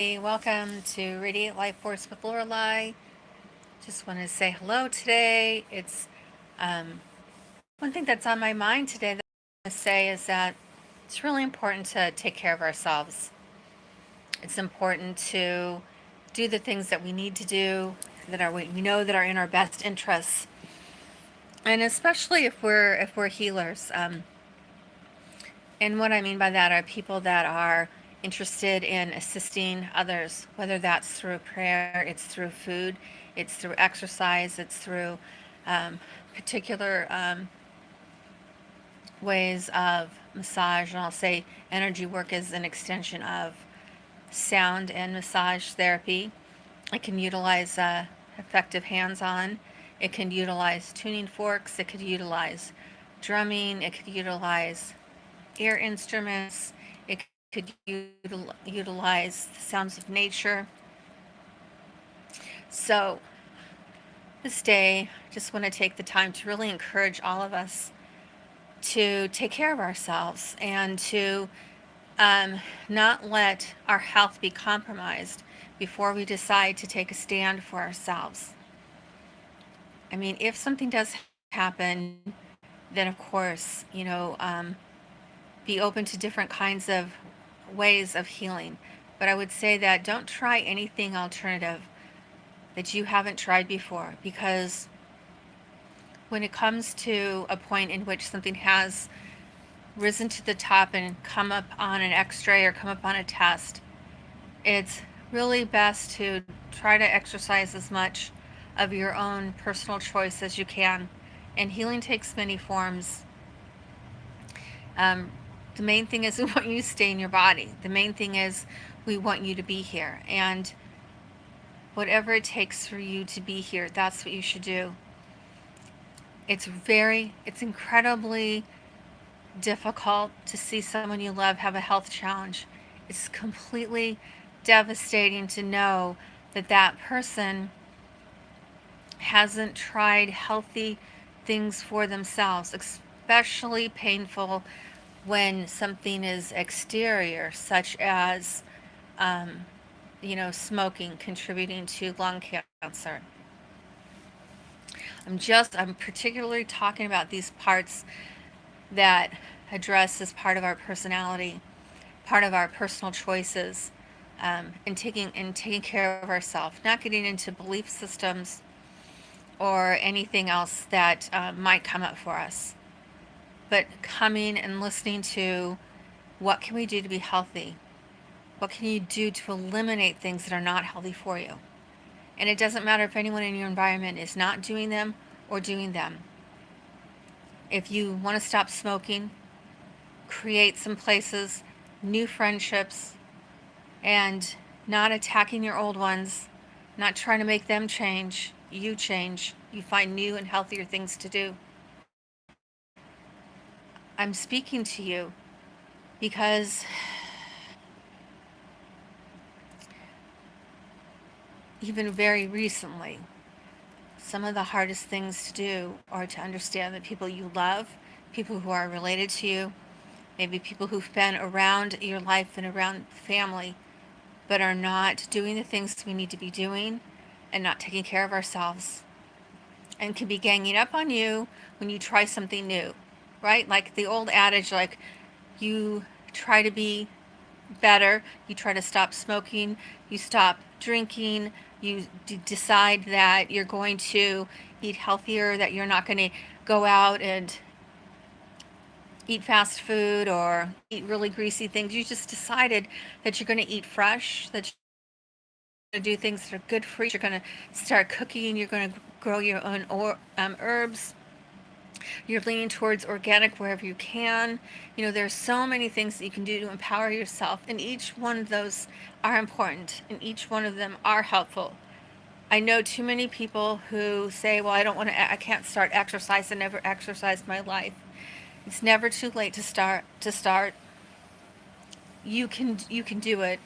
Welcome to Radiate Life Force with Lorilei. Just want to say hello today. It's one thing that's on my mind today that I want to say is that it's really important to take care of ourselves. It's important to do the things that we need to do that are we know that are in our best interests, and especially if we're healers. And what I mean by that are people that are interested in assisting others, whether that's through prayer, it's through food, it's through exercise, it's through particular ways of massage. And I'll say energy work is an extension of sound and massage therapy. It can utilize effective hands on, it can utilize tuning forks, it could utilize drumming, it could utilize ear instruments, it could utilize the sounds of nature. So, this day, I just want to take the time to really encourage all of us to take care of ourselves and to not let our health be compromised before we decide to take a stand for ourselves. I mean, if something does happen, then of course, be open to different kinds of ways of healing. But I would say that don't try anything alternative that you haven't tried before, because when it comes to a point in which something has risen to the top and come up on an x-ray or come up on a test, it's really best to try to exercise as much of your own personal choice as you can. And healing takes many forms. Um, the main thing is we want you to stay in your body. The main thing is we want you to be here. And whatever it takes for you to be here, that's what you should do. It's incredibly difficult to see someone you love have a health challenge. It's completely devastating to know that that person hasn't tried healthy things for themselves, especially painful when something is exterior, such as, smoking contributing to lung cancer. I'm particularly talking about these parts that address as part of our personality, part of our personal choices, and taking care of ourselves, not getting into belief systems or anything else that might come up for us, but coming and listening to what can we do to be healthy? What can you do to eliminate things that are not healthy for you? And it doesn't matter if anyone in your environment is not doing them or doing them. If you want to stop smoking, create some places, new friendships, and not attacking your old ones, not trying to make them change. You change. You find new and healthier things to do. I'm speaking to you because even very recently, some of the hardest things to do are to understand that people you love, people who are related to you, maybe people who've been around your life and around family, but are not doing the things we need to be doing and not taking care of ourselves, and can be ganging up on you when you try something new, right? Like the old adage, like you try to be better, you try to stop smoking, you stop drinking, you decide that you're going to eat healthier, that you're not going to go out and eat fast food or eat really greasy things. You just decided that you're going to eat fresh, that you're going to do things that are good for you. You're going to start cooking, you're going to grow your own herbs. You're leaning towards organic wherever you can. There's so many things that you can do to empower yourself, and each one of those are important, and each one of them are helpful. I know too many people who say, well, I can't start exercise. I never exercised my life. It's never too late to start. You can do it.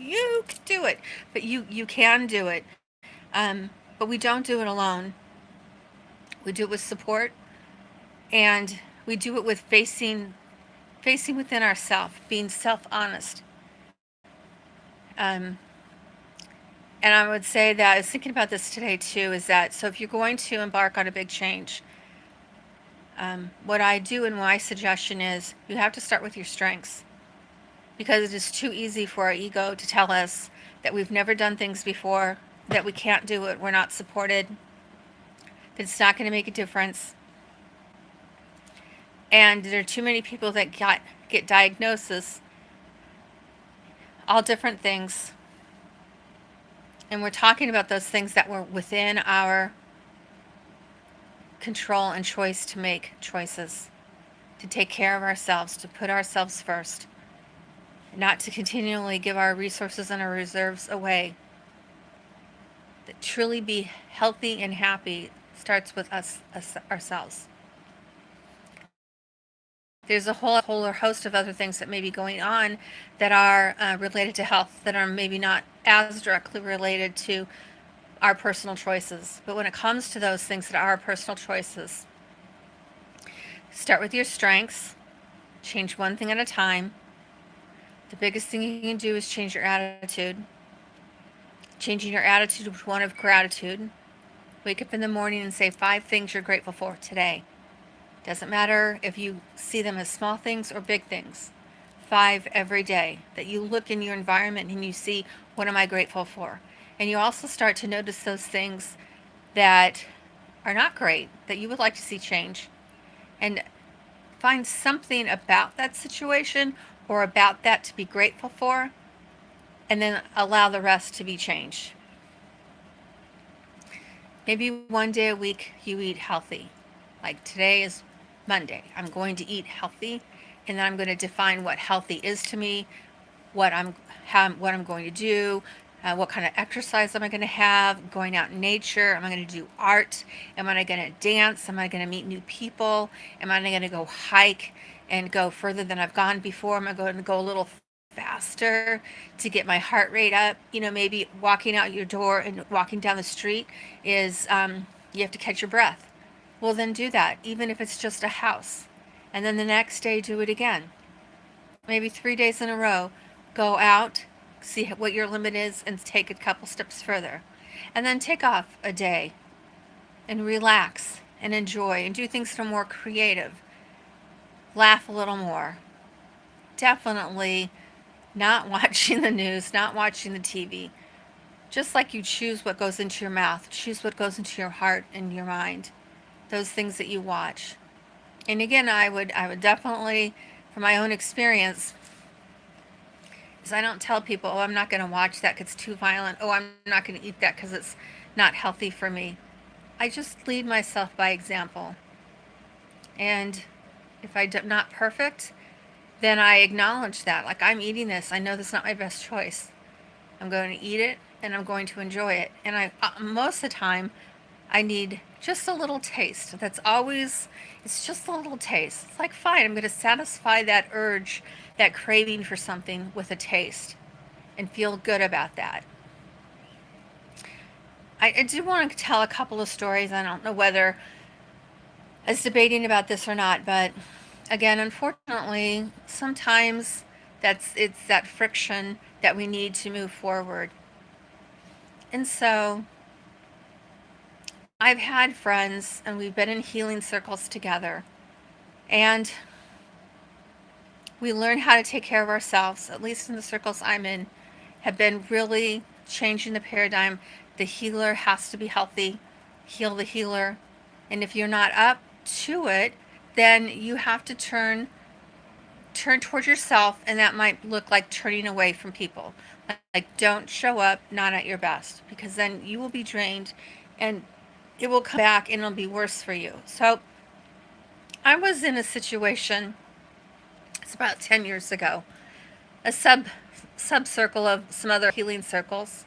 You can do it. But you can do it. But we don't do it alone. We do it with support, and we do it with facing within ourselves, being self-honest. And I would say that I was thinking about this today too, is that so if you're going to embark on a big change, what I do and my suggestion is you have to start with your strengths, because it is too easy for our ego to tell us that we've never done things before, that we can't do it, we're not supported, that it's not going to make a difference. And there are too many people that get diagnosis, all different things. And we're talking about those things that were within our control and choice to make choices, to take care of ourselves, to put ourselves first, not to continually give our resources and our reserves away. That truly be healthy and happy starts with us ourselves. There's a whole host of other things that may be going on that are related to health, that are maybe not as directly related to our personal choices. But when it comes to those things that are our personal choices, start with your strengths, change one thing at a time. The biggest thing you can do is change your attitude. Changing your attitude to one of gratitude. Wake up in the morning and say 5 things you're grateful for today. Doesn't matter if you see them as small things or big things. 5 every day. That you look in your environment and you see, what am I grateful for? And you also start to notice those things that are not great, that you would like to see change. And find something about that situation or about that to be grateful for, and then allow the rest to be changed. Maybe one day a week you eat healthy. Like today is Monday. I'm going to eat healthy, and then I'm going to define what healthy is to me, what I'm going to do, what kind of exercise am I going to have, going out in nature, am I going to do art, am I going to dance, am I going to meet new people, am I going to go hike and go further than I've gone before, am I going to go a little faster to get my heart rate up. Maybe walking out your door and walking down the street is you have to catch your breath. Well, then do that, even if it's just a house. And then the next day, do it again. Maybe 3 days in a row, go out, see what your limit is, and take a couple steps further. And then take off a day and relax and enjoy and do things that are more creative. Laugh a little more. Definitely not watching the news, not watching the TV. Just like you choose what goes into your mouth, choose what goes into your heart and your mind. Those things that you watch. And again, I would definitely, from my own experience, is I don't tell people, oh, I'm not going to watch that because it's too violent. Oh, I'm not going to eat that because it's not healthy for me. I just lead myself by example. And if I'm not perfect, then I acknowledge that. Like, I'm eating this. I know this is not my best choice. I'm going to eat it and I'm going to enjoy it. And most of the time, I need just a little taste. It's just a little taste. It's like, fine, I'm going to satisfy that urge, that craving for something with a taste and feel good about that. I do want to tell a couple of stories. I don't know whether I was debating about this or not, but again, unfortunately, sometimes it's that friction that we need to move forward. And so I've had friends and we've been in healing circles together, and we learn how to take care of ourselves, at least in the circles I'm in, have been really changing the paradigm. The healer has to be healthy, heal the healer. And if you're not up to it, then you have to turn towards yourself, and that might look like turning away from people. Like, don't show up not at your best, because then you will be drained and it will come back and it'll be worse for you. So I was in a situation, it's about 10 years ago, a sub circle of some other healing circles.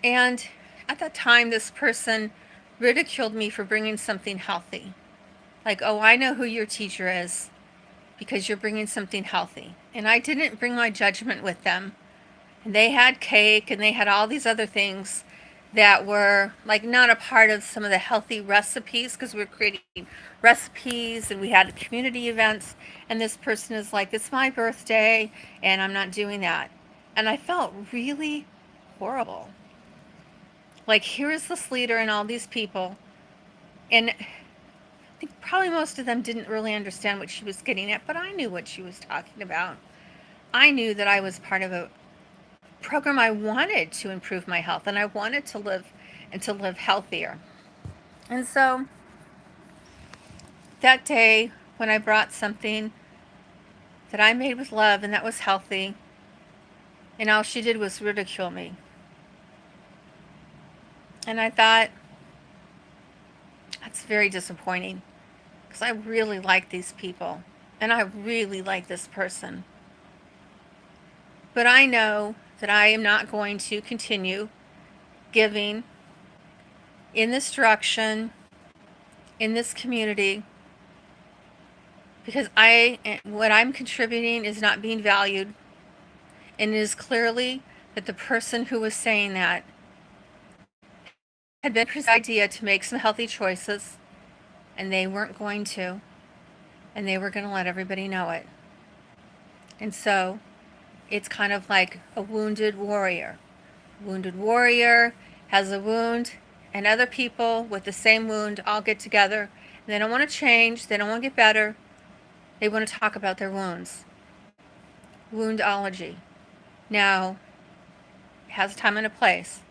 And at that time, this person ridiculed me for bringing something healthy. Like, oh, I know who your teacher is because you're bringing something healthy. And I didn't bring my judgment with them. And they had cake and they had all these other things that were like not a part of some of the healthy recipes, because we were creating recipes and we had community events. And this person is like, it's my birthday and I'm not doing that. And I felt really horrible. Like, here is this leader and all these people. And I think probably most of them didn't really understand what she was getting at, but I knew what she was talking about. I knew that I was part of a program. I wanted to improve my health and I wanted to live and to live healthier. And so that day when I brought something that I made with love and that was healthy, and all she did was ridicule me. And I thought, that's very disappointing because I really like these people and I really like this person. But I know that I am not going to continue giving in this direction, in this community, because what I'm contributing is not being valued. And it is clearly that the person who was saying that had been his idea to make some healthy choices, and they weren't going to, and they were going to let everybody know it. And so it's kind of like a wounded warrior. Wounded warrior has a wound, and other people with the same wound all get together, and they don't want to change, they don't want to get better, they want to talk about their wounds. Woundology. Now, it has a time and a place,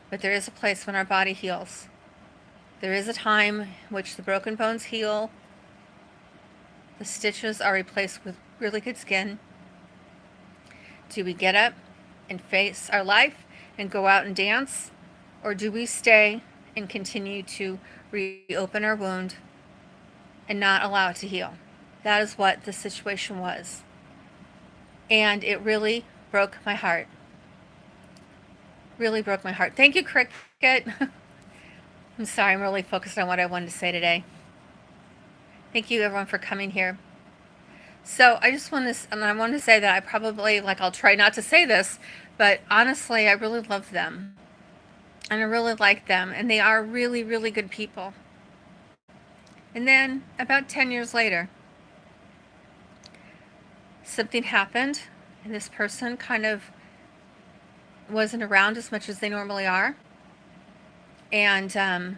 but there is a place when our body heals. There is a time in which the broken bones heal, the stitches are replaced with really good skin. Do we get up and face our life and go out and dance? Or do we stay and continue to reopen our wound and not allow it to heal? That is what the situation was. And it really broke my heart. Really broke my heart. Thank you, Cricket. I'm sorry, I'm really focused on what I wanted to say today. Thank you, everyone, for coming here. So I just want to, and I want to say that I probably, I'll try not to say this, but honestly, I really love them. And I really like them. And they are really, really good people. And then about 10 years later, something happened, and this person kind of wasn't around as much as they normally are. And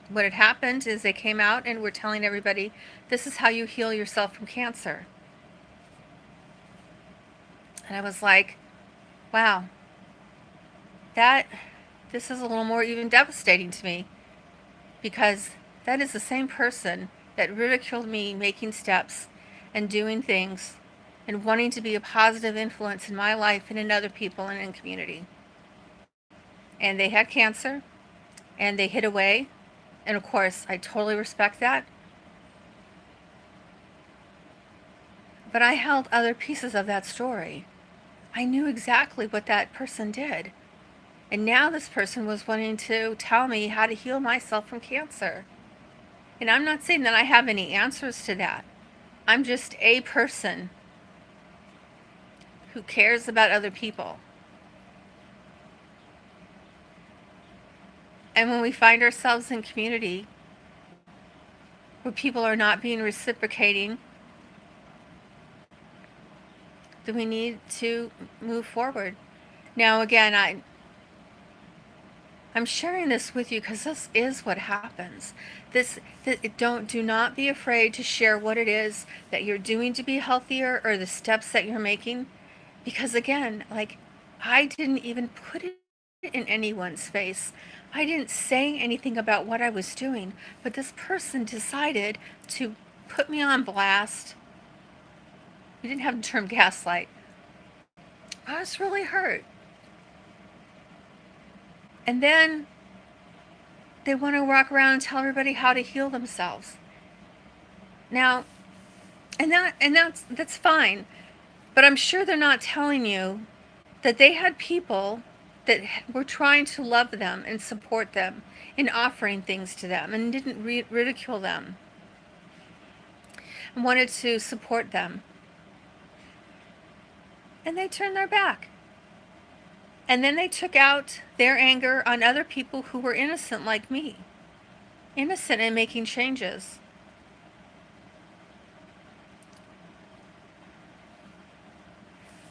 what had happened is they came out and were telling everybody, this is how you heal yourself from cancer. And I was like, wow, this is a little more even devastating to me, because that is the same person that ridiculed me making steps and doing things and wanting to be a positive influence in my life and in other people and in community. And they had cancer and they hid away. And of course, I totally respect that. But I held other pieces of that story. I knew exactly what that person did. And now this person was wanting to tell me how to heal myself from cancer. And I'm not saying that I have any answers to that. I'm just a person who cares about other people. And when we find ourselves in community where people are not being reciprocating, then we need to move forward. Now, again, I'm sharing this with you because this is what happens. Do not be afraid to share what it is that you're doing to be healthier or the steps that you're making, because again, I didn't even put it in anyone's face. I didn't say anything about what I was doing, but this person decided to put me on blast. We didn't have the term gaslight. I was really hurt. And then they want to walk around and tell everybody how to heal themselves. Now, that's fine, but I'm sure they're not telling you that they had people that were trying to love them and support them and offering things to them and didn't ridicule them and wanted to support them. And they turned their back. And then they took out their anger on other people who were innocent like me. Innocent in making changes.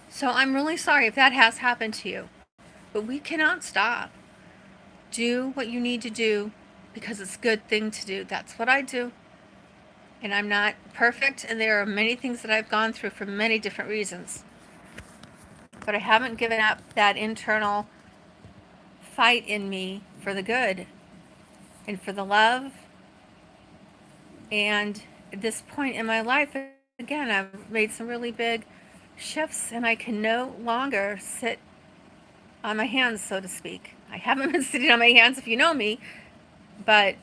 So I'm really sorry if that has happened to you. But we cannot stop. Do what you need to do because it's a good thing to do. That's what I do. And I'm not perfect, and there are many things that I've gone through for many different reasons. But I haven't given up that internal fight in me for the good and for the love. And at this point in my life, again, I've made some really big shifts, and I can no longer sit on my hands, so to speak. I haven't been sitting on my hands if you know me, but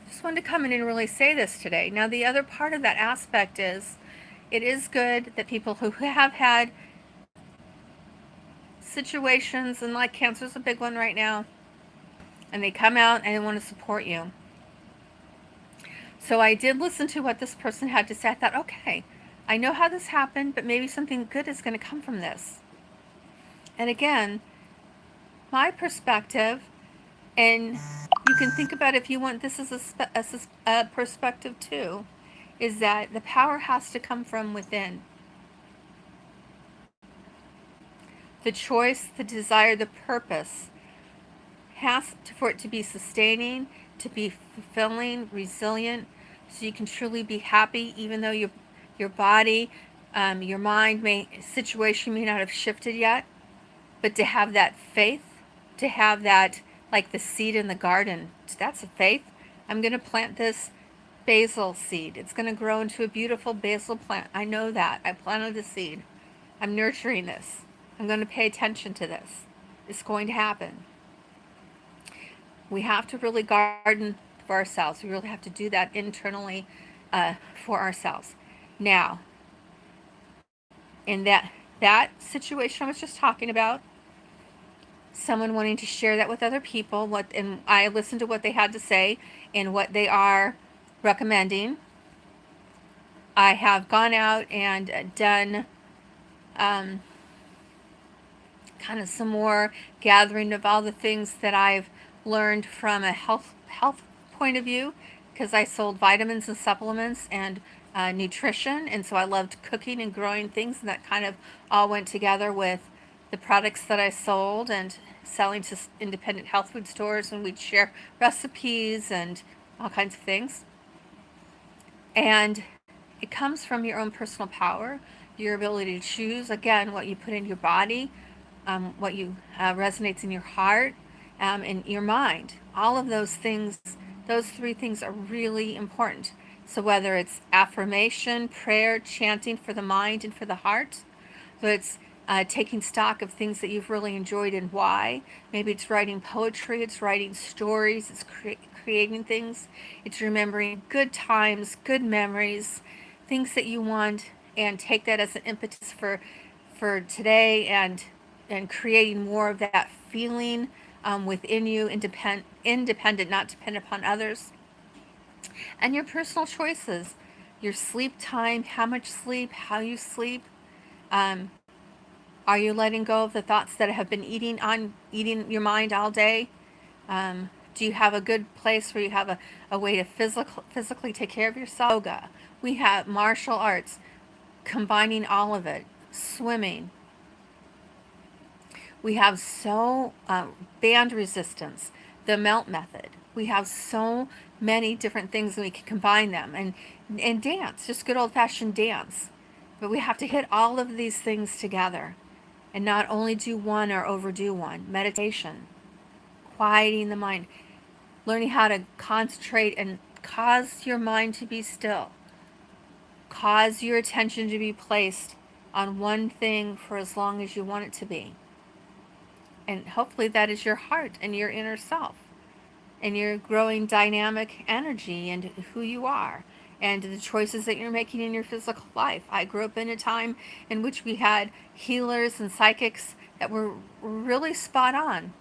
just wanted to come in and really say this today. Now, the other part of that aspect is it is good that people who have had situations, and like cancer is a big one right now, and they come out and they want to support you. So I did listen to what this person had to say. I thought, okay, I know how this happened, but maybe something good is going to come from this. And again, my perspective, and you can think about if you want this as a perspective too, is that the power has to come from within. The choice, the desire, the purpose has to, for it to be sustaining, to be fulfilling, resilient, so you can truly be happy, even though your body, your mind situation may not have shifted yet, but to have that faith, to have that, like the seed in the garden, that's a faith. I'm going to plant this basil seed. It's going to grow into a beautiful basil plant. I know that. I planted the seed. I'm nurturing this. I'm going to pay attention to this. It's going to happen. We have to really garden for ourselves. We really have to do that internally for ourselves. Now, in that situation I was just talking about, someone wanting to share that with other people, and I listened to what they had to say and what they are recommending. I have gone out and done kind of some more gathering of all the things that I've learned from a health point of view, because I sold vitamins and supplements and nutrition, and so I loved cooking and growing things, and that kind of all went together with the products that I sold and selling to independent health food stores, and we'd share recipes and all kinds of things. And it comes from your own personal power, your ability to choose, again, what you put in your body, what you resonates in your heart, in your mind. All of those things, those three things are really important. So whether it's affirmation, prayer, chanting for the mind and for the heart, so it's taking stock of things that you've really enjoyed and why. Maybe it's writing poetry, it's writing stories, it's creating things. It's remembering good times, good memories, things that you want, and take that as an impetus for today, and creating more of that feeling within you, independent, not dependent upon others. And your personal choices, your sleep time, how much sleep, how you sleep. Um, are you letting go of the thoughts that have been eating your mind all day? Do you have a good place where you have a way to physically take care of yourself? Yoga. We have martial arts, combining all of it, swimming. We have band resistance, the melt method. We have so many different things, and we can combine them, and dance, just good old fashioned dance. But we have to hit all of these things together, and not only do one or overdo one. Meditation, quieting the mind, learning how to concentrate and cause your mind to be still, cause your attention to be placed on one thing for as long as you want it to be. And hopefully that is your heart and your inner self and your growing dynamic energy and who you are and the choices that you're making in your physical life. I grew up in a time in which we had healers and psychics that were really spot on.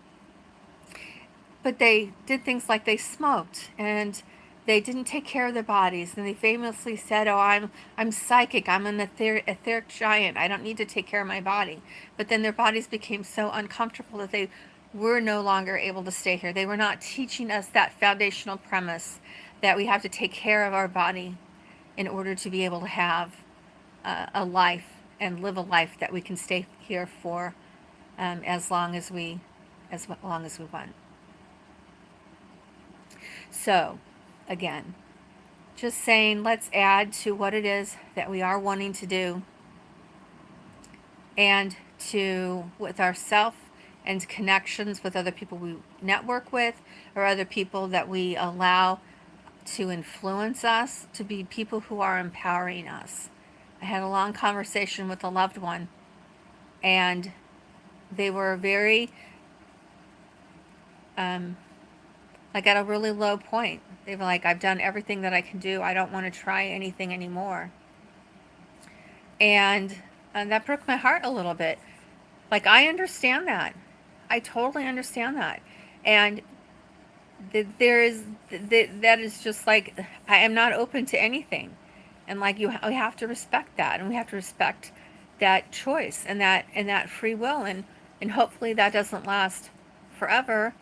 But they did things like they smoked, and they didn't take care of their bodies, and they famously said, "Oh, I'm psychic. I'm an etheric giant. I don't need to take care of my body." But then their bodies became so uncomfortable that they were no longer able to stay here. They were not teaching us that foundational premise that we have to take care of our body in order to be able to have a life and live a life that we can stay here for as long as we as long as we want. So, again, just saying, let's add to what it is that we are wanting to do, and to with ourself and connections with other people we network with, or other people that we allow to influence us to be people who are empowering us. I had a long conversation with a loved one, and they were very, like, at a really low point. They were like, I've done everything that I can do. I don't want to try anything anymore. And that broke my heart a little bit. Like, I understand that. I totally understand that. And that is just like, I am not open to anything. And like, we have to respect that, and we have to respect that choice and that free will, and hopefully that doesn't last forever.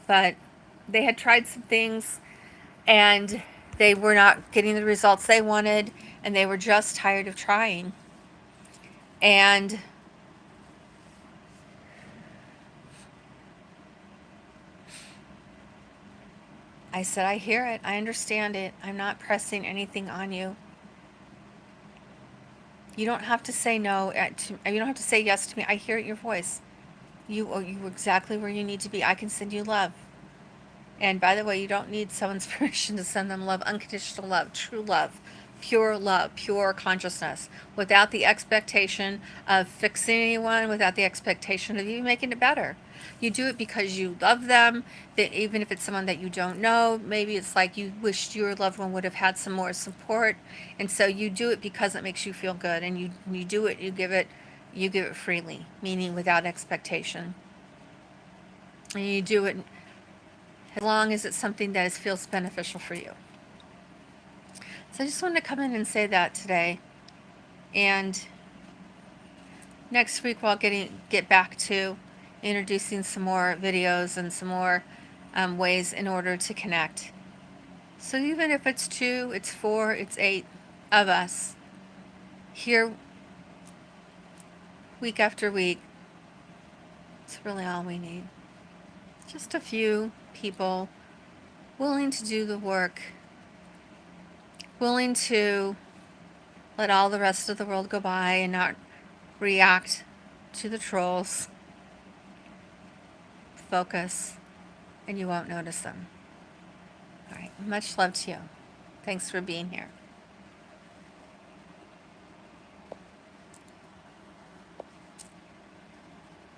But they had tried some things, and they were not getting the results they wanted, and they were just tired of trying. And I said, I hear it. I understand it. I'm not pressing anything on you. You don't have to say no. You don't have to say yes to me. I hear it in your voice. You are exactly where you need to be. I can send you love. And by the way, you don't need someone's permission to send them love. Unconditional love, true love, pure consciousness, without the expectation of fixing anyone, without the expectation of you making it better. You do it because you love them, that even if it's someone that you don't know, maybe it's like you wished your loved one would have had some more support, and so you do it because it makes you feel good, and you do it, you give it freely, meaning without expectation. And you do it as long as it's something that feels beneficial for you. So I just wanted to come in and say that today. And next week we'll get back to introducing some more videos and some more ways in order to connect. So even if it's 2, it's 4, it's 8 of us here week after week, it's really all we need. Just a few people willing to do the work, willing to let all the rest of the world go by and not react to the trolls. Focus, and you won't notice them. All right, much love to you. Thanks for being here.